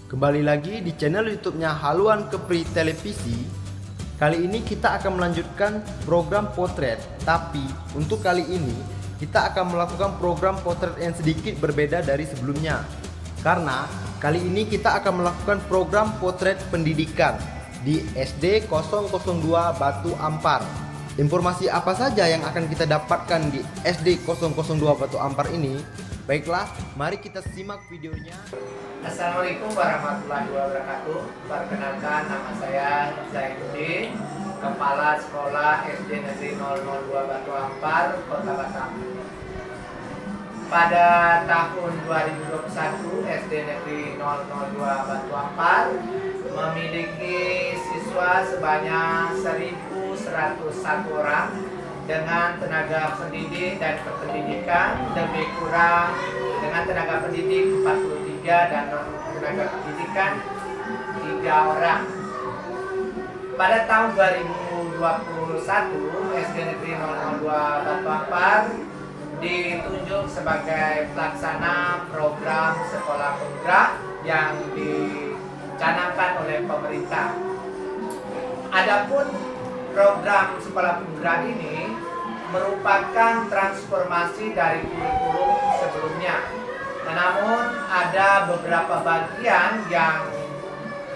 Kembali lagi di channel YouTube-nya Haluan Kepri Televisi. Kali ini kita akan melanjutkan program potret, tapi untuk kali ini kita akan melakukan program potret yang sedikit berbeda dari sebelumnya. Karena kali ini kita akan melakukan program potret pendidikan di SD 002 Batu Ampar. Informasi apa saja yang akan kita dapatkan di SD 002 Batu Ampar ini? Baiklah, mari kita simak videonya. Assalamualaikum warahmatullahi wabarakatuh. Perkenalkan, nama saya Zainuddin, Kepala Sekolah SD Negeri 002 Batu Ampar, Kota Batam. Pada tahun 2021, SD Negeri 002 Batu Ampar memiliki siswa sebanyak 1.101 orang dengan tenaga pendidik dan kependidikan lebih kurang dengan tenaga pendidik 43 dan non tenaga pendidikan 3 orang. Pada tahun 2021 SD Negeri 002 Batu Ampar ditunjuk sebagai pelaksana program sekolah penggerak yang dicanangkan oleh pemerintah. Adapun program sekolah penggerak ini merupakan transformasi dari kurikulum sebelumnya. Namun ada beberapa bagian yang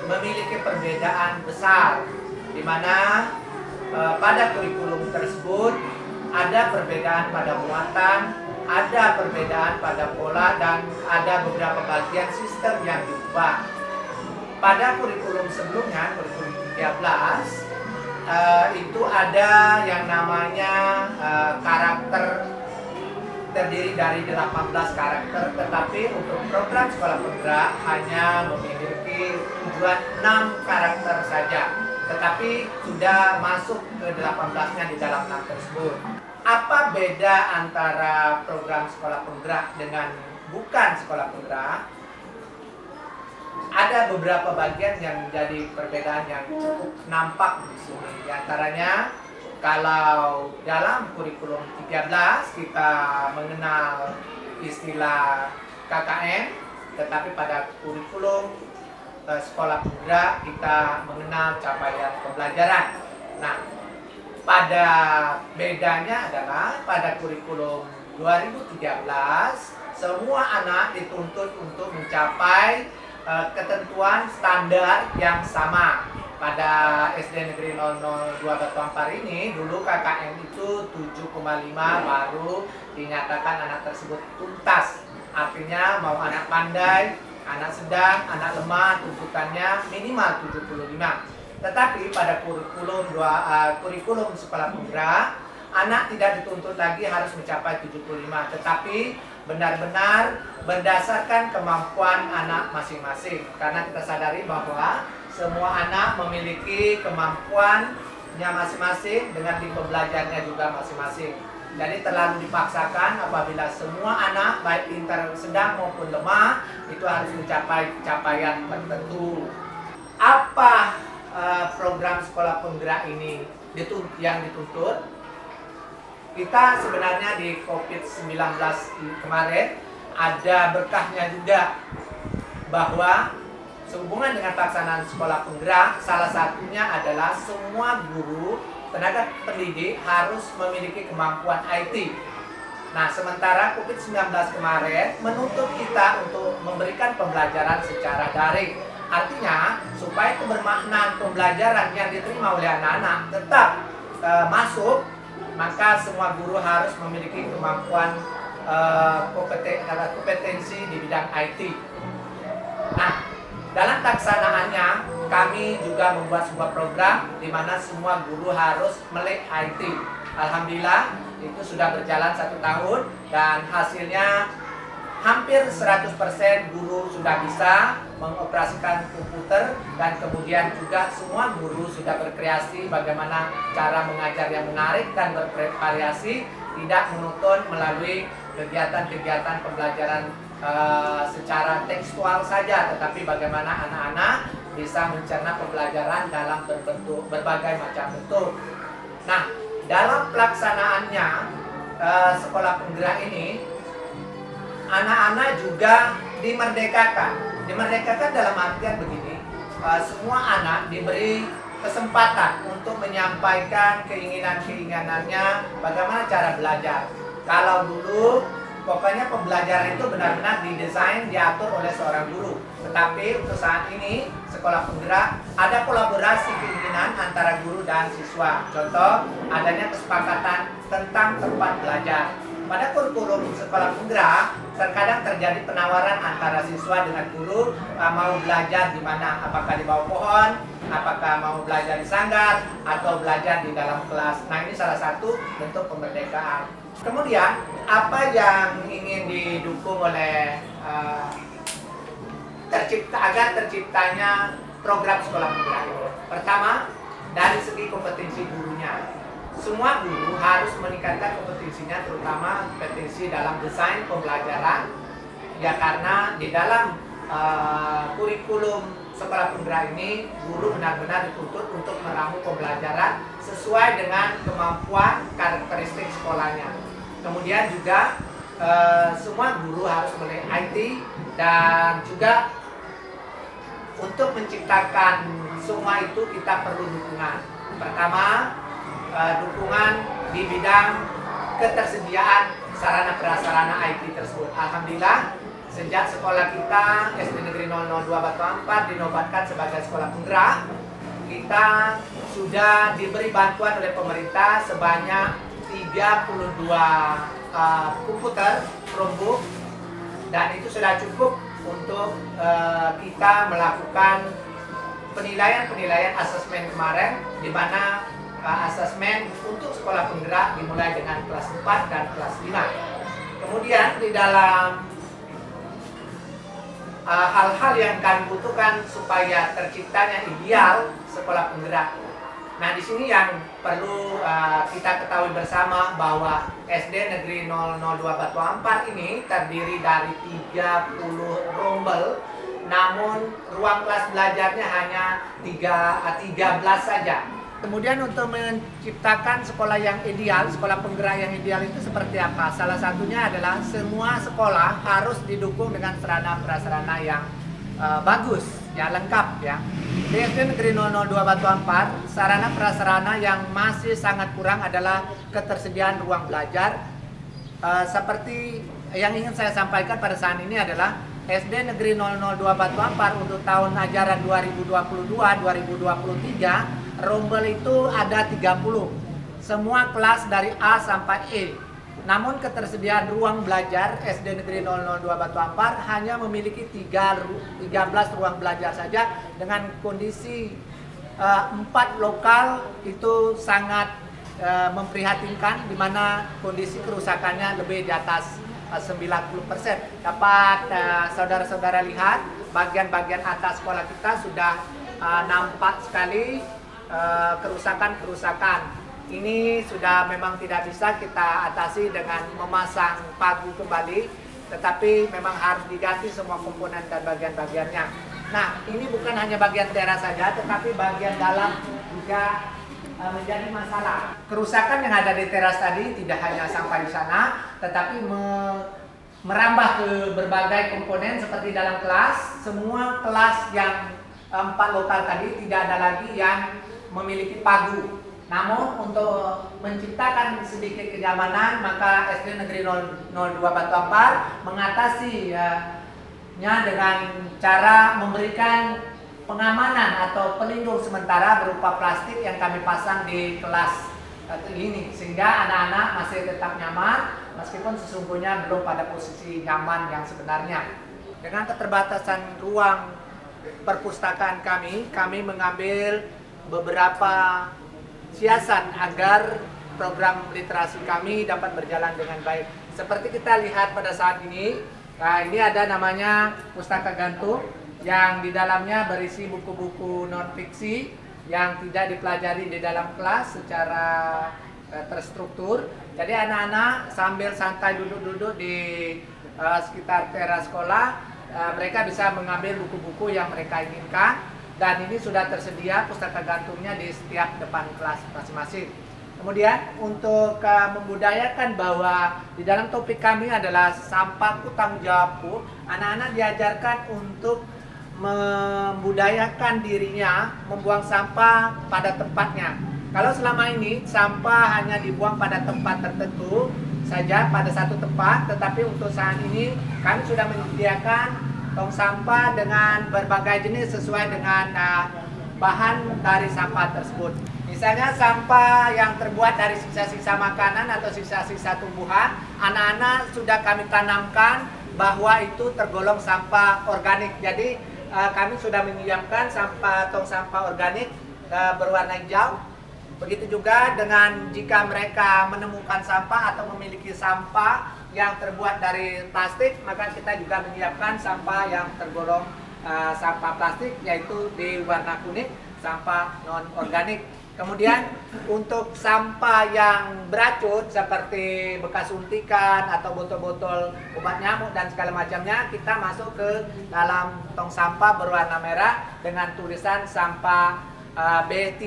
memiliki perbedaan besar, di mana pada kurikulum tersebut ada perbedaan pada muatan, ada perbedaan pada pola, dan ada beberapa bagian sistem yang diubah. Pada kurikulum sebelumnya, kurikulum 13, itu ada yang namanya karakter terdiri dari 18 karakter, tetapi untuk program sekolah penggerak hanya memiliki tujuan 6 karakter saja, tetapi sudah masuk ke 18-nya di dalam 6 tersebut. Apa beda antara program sekolah penggerak dengan bukan sekolah penggerak? Ada beberapa bagian yang menjadi perbedaan yang cukup nampak di sini. Di antaranya, kalau dalam kurikulum 13 kita mengenal istilah KKN, tetapi pada kurikulum sekolah penggerak kita mengenal capaian pembelajaran. Nah, pada bedanya adalah pada kurikulum 2013 semua anak dituntut untuk mencapai ketentuan standar yang sama. Pada SD Negeri 002 Batu Ampar ini dulu KKN itu 7,5 baru dinyatakan anak tersebut tuntas. Artinya mau anak pandai, anak sedang, anak lemah, tuntutannya minimal 75. Tetapi pada kurikulum sekolah penggerak, anak tidak dituntut lagi harus mencapai 75, tetapi benar-benar berdasarkan kemampuan anak masing-masing. Karena kita sadari bahwa semua anak memiliki kemampuannya masing-masing dengan tipe belajarnya juga masing-masing. Jadi terlalu dipaksakan apabila semua anak baik pintar, sedang maupun lemah itu harus mencapai capaian tertentu. Apa program sekolah penggerak ini yang dituntut? Kita sebenarnya di COVID-19 kemarin ada berkahnya juga, bahwa sehubungan dengan pelaksanaan sekolah penggerak, salah satunya adalah semua guru, tenaga pendidik harus memiliki kemampuan IT. Nah, sementara COVID-19 kemarin menuntut kita untuk memberikan pembelajaran secara daring. Artinya, supaya kebermaknaan pembelajaran yang diterima oleh anak-anak tetap masuk, maka semua guru harus memiliki kemampuan kompetensi di bidang IT. Nah, dalam pelaksanaannya kami juga membuat sebuah program di mana semua guru harus melek IT. Alhamdulillah itu sudah berjalan 1 tahun dan hasilnya hampir 100% guru sudah bisa mengoperasikan komputer, dan kemudian juga semua guru sudah berkreasi bagaimana cara mengajar yang menarik dan bervariasi, tidak monoton melalui kegiatan-kegiatan pembelajaran secara tekstual saja, tetapi bagaimana anak-anak bisa mencerna pembelajaran dalam berbagai macam bentuk. Nah, dalam pelaksanaannya sekolah penggerak ini, anak-anak juga dimerdekakan Dimerdekakan dalam artian begini, semua anak diberi kesempatan untuk menyampaikan keinginan-keinginannya bagaimana cara belajar. Kalau dulu pokoknya pembelajaran itu benar-benar didesain, diatur oleh seorang guru. Tetapi untuk saat ini sekolah penggerak ada kolaborasi keinginan antara guru dan siswa. Contoh, adanya kesepakatan tentang tempat belajar. Pada kurikulum sekolah penggerak terkadang terjadi penawaran antara siswa dengan guru, mau belajar di mana, apakah di bawah pohon, apakah mau belajar di sanggar atau belajar di dalam kelas. Nah, ini salah satu bentuk kemerdekaan. Kemudian apa yang ingin didukung oleh agar terciptanya program sekolah penggerak itu? Pertama, dari segi kompetensi gurunya. Semua guru harus meningkatkan kompetensinya, terutama kompetensi dalam desain pembelajaran. Ya, karena di dalam kurikulum sekolah penggerak ini, guru benar-benar dituntut untuk meramu pembelajaran sesuai dengan kemampuan karakteristik sekolahnya. Kemudian juga semua guru harus melek IT, dan juga untuk menciptakan semua itu kita perlu dukungan. Pertama, dukungan di bidang ketersediaan sarana prasarana IT tersebut. Alhamdulillah, sejak sekolah kita SD Negeri 002 Batu Ampar dinobatkan sebagai sekolah penggerak, kita sudah diberi bantuan oleh pemerintah sebanyak 32 komputer Chromebook, dan itu sudah cukup untuk kita melakukan penilaian asesmen kemarin, di mana asesmen untuk sekolah penggerak dimulai dengan kelas 4 dan kelas 5. Kemudian di dalam hal-hal yang kami butuhkan supaya terciptanya ideal sekolah penggerak. Nah, di sini yang perlu kita ketahui bersama bahwa SD Negeri 002 Batu Ampar ini terdiri dari 30 rombel, namun ruang kelas belajarnya hanya 13 saja. Kemudian untuk menciptakan sekolah yang ideal, sekolah penggerak yang ideal itu seperti apa? Salah satunya adalah semua sekolah harus didukung dengan sarana prasarana yang bagus, ya, lengkap, ya. Di SD Negeri 002 Batu Ampar, sarana prasarana yang masih sangat kurang adalah ketersediaan ruang belajar. Seperti yang ingin saya sampaikan pada saat ini adalah SD Negeri 002 Batu Ampar untuk tahun ajaran 2022-2023 rombel itu ada 30, semua kelas dari A sampai E. Namun ketersediaan ruang belajar SD Negeri 002 Batu Ampar hanya memiliki 13 ruang belajar saja, dengan kondisi 4 lokal itu sangat memprihatinkan, di mana kondisi kerusakannya lebih di atas 90%. Dapat saudara-saudara lihat bagian-bagian atas sekolah kita sudah nampak sekali kerusakan. Ini sudah memang tidak bisa kita atasi dengan memasang pagu kembali, tetapi memang harus diganti semua komponen dan bagian-bagiannya. Nah, ini bukan hanya bagian teras saja, tetapi bagian dalam juga menjadi masalah. Kerusakan yang ada di teras tadi tidak hanya sampai di sana, tetapi merambah ke berbagai komponen seperti dalam kelas. Semua kelas yang 4 lokal tadi tidak ada lagi yang memiliki pagu. Namun untuk menciptakan sedikit kenyamanan, maka SD Negeri 002 Batu Ampar mengatasinya dengan cara memberikan pengamanan atau pelindung sementara berupa plastik yang kami pasang di kelas ini, sehingga anak-anak masih tetap nyaman meskipun sesungguhnya belum pada posisi nyaman yang sebenarnya. Dengan keterbatasan ruang perpustakaan kami mengambil beberapa siasat agar program literasi kami dapat berjalan dengan baik. Seperti kita lihat pada saat ini, nah ini ada namanya pustaka gantung yang di dalamnya berisi buku-buku non-fiksi yang tidak dipelajari di dalam kelas secara terstruktur. Jadi anak-anak sambil santai duduk-duduk di sekitar teras sekolah, mereka bisa mengambil buku-buku yang mereka inginkan. Dan ini sudah tersedia pustaka gantungnya di setiap depan kelas masing-masing. Kemudian untuk membudayakan bahwa di dalam topik kami adalah sampahku tanggung jawabku, anak-anak diajarkan untuk membudayakan dirinya membuang sampah pada tempatnya. Kalau selama ini sampah hanya dibuang pada tempat tertentu saja, pada satu tempat, tetapi untuk saat ini kami sudah menyediakan tong sampah dengan berbagai jenis sesuai dengan bahan dari sampah tersebut. Misalnya sampah yang terbuat dari sisa-sisa makanan atau sisa-sisa tumbuhan, anak-anak sudah kami tanamkan bahwa itu tergolong sampah organik. Jadi kami sudah menyiapkan tong sampah organik berwarna hijau. Begitu juga dengan jika mereka menemukan sampah atau memiliki sampah yang terbuat dari plastik, maka kita juga menyiapkan sampah yang tergolong sampah plastik, yaitu di warna kuning, sampah non-organik. Kemudian untuk sampah yang beracun seperti bekas suntikan atau botol-botol obat nyamuk dan segala macamnya, kita masuk ke dalam tong sampah berwarna merah dengan tulisan sampah B3.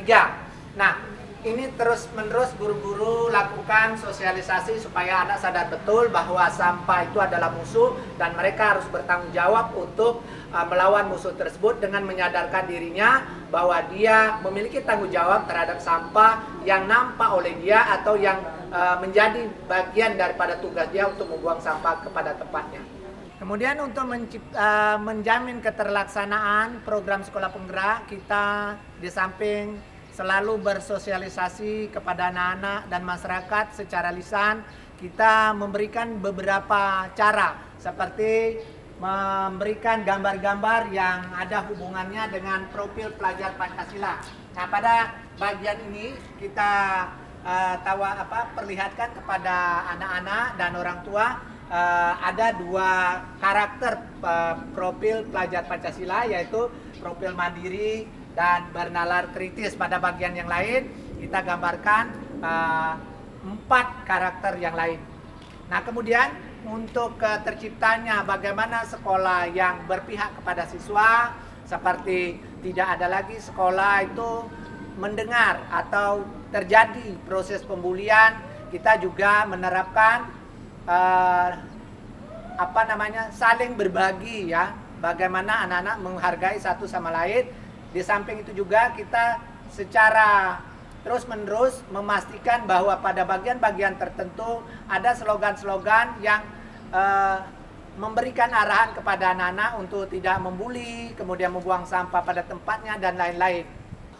Nah, ini terus-menerus guru-guru lakukan sosialisasi supaya anak sadar betul bahwa sampah itu adalah musuh dan mereka harus bertanggung jawab untuk melawan musuh tersebut dengan menyadarkan dirinya bahwa dia memiliki tanggung jawab terhadap sampah yang nampak oleh dia atau yang menjadi bagian daripada tugas dia untuk membuang sampah kepada tempatnya. Kemudian untuk menjamin keterlaksanaan program sekolah penggerak, kita di samping selalu bersosialisasi kepada anak-anak dan masyarakat secara lisan, kita memberikan beberapa cara seperti memberikan gambar-gambar yang ada hubungannya dengan profil pelajar Pancasila. Nah, pada bagian ini kita perlihatkan kepada anak-anak dan orang tua ada dua karakter profil pelajar Pancasila, yaitu profil mandiri dan bernalar kritis. Pada bagian yang lain kita gambarkan 4 karakter yang lain. Nah, kemudian untuk terciptanya bagaimana sekolah yang berpihak kepada siswa, seperti tidak ada lagi sekolah itu mendengar atau terjadi proses pembulian, kita juga menerapkan saling berbagi, ya, bagaimana anak-anak menghargai satu sama lain. Di samping itu juga kita secara terus-menerus memastikan bahwa pada bagian-bagian tertentu ada slogan-slogan yang memberikan arahan kepada anak-anak untuk tidak membuli, kemudian membuang sampah pada tempatnya, dan lain-lain.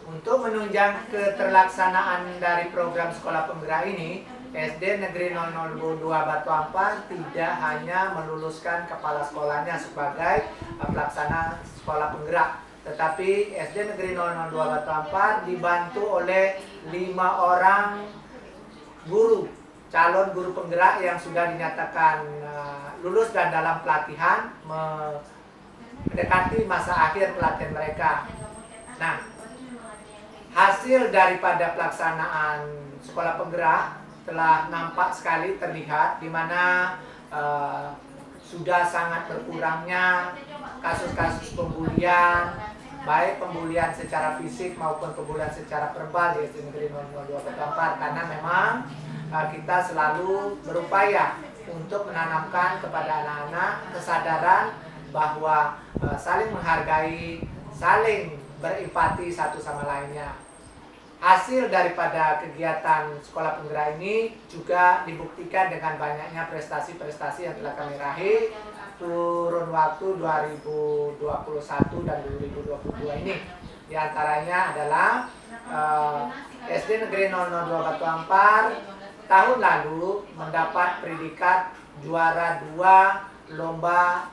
Untuk menunjang keterlaksanaan dari program sekolah penggerak ini, SD Negeri 002 Batu Ampar tidak hanya meluluskan kepala sekolahnya sebagai pelaksana sekolah penggerak, tetapi SD Negeri 002 Batu Ampar dibantu oleh 5 orang guru, calon guru penggerak yang sudah dinyatakan lulus dan dalam pelatihan mendekati masa akhir pelatihan mereka. Nah, hasil daripada pelaksanaan sekolah penggerak telah nampak sekali terlihat, di mana sudah sangat berkurangnya kasus-kasus pembulian, baik pembulian secara fisik maupun pembulian secara verbal di SD Negeri 002 Batu Ampar, karena memang kita selalu berupaya untuk menanamkan kepada anak-anak kesadaran bahwa saling menghargai, saling berempati satu sama lainnya. Hasil daripada kegiatan sekolah penggerak ini juga dibuktikan dengan banyaknya prestasi-prestasi yang telah kami raih turun waktu 2021 dan 2022 ini. Di antaranya adalah SD Negeri 002 Batu Ampar tahun lalu mendapat predikat juara 2 lomba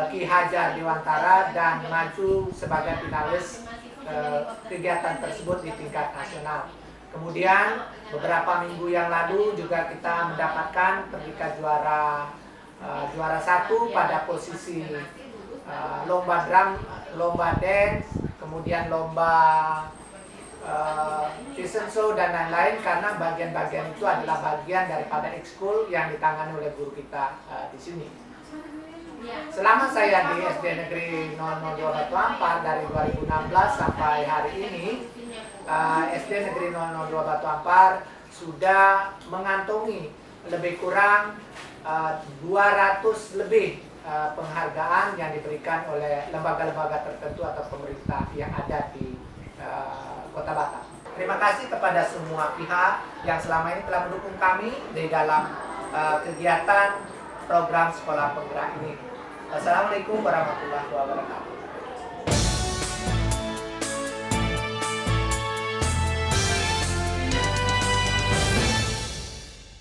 Ki Hajar Dewantara dan maju sebagai finalis kegiatan tersebut di tingkat nasional. Kemudian beberapa minggu yang lalu juga kita mendapatkan predikat juara 1 pada posisi lomba drum, lomba dance, kemudian lomba fashion show dan lain-lain, karena bagian-bagian itu adalah bagian daripada ekskul yang ditangani oleh guru kita di sini. Selama saya di SD Negeri 002 Batu Ampar dari 2016 sampai hari ini, SD Negeri 002 Batu Ampar sudah mengantongi lebih kurang 200 lebih penghargaan yang diberikan oleh lembaga-lembaga tertentu atau pemerintah yang ada di Kota Batam. Terima kasih kepada semua pihak yang selama ini telah mendukung kami di dalam kegiatan program sekolah penggerak ini. Wassalamualaikum warahmatullahi wabarakatuh.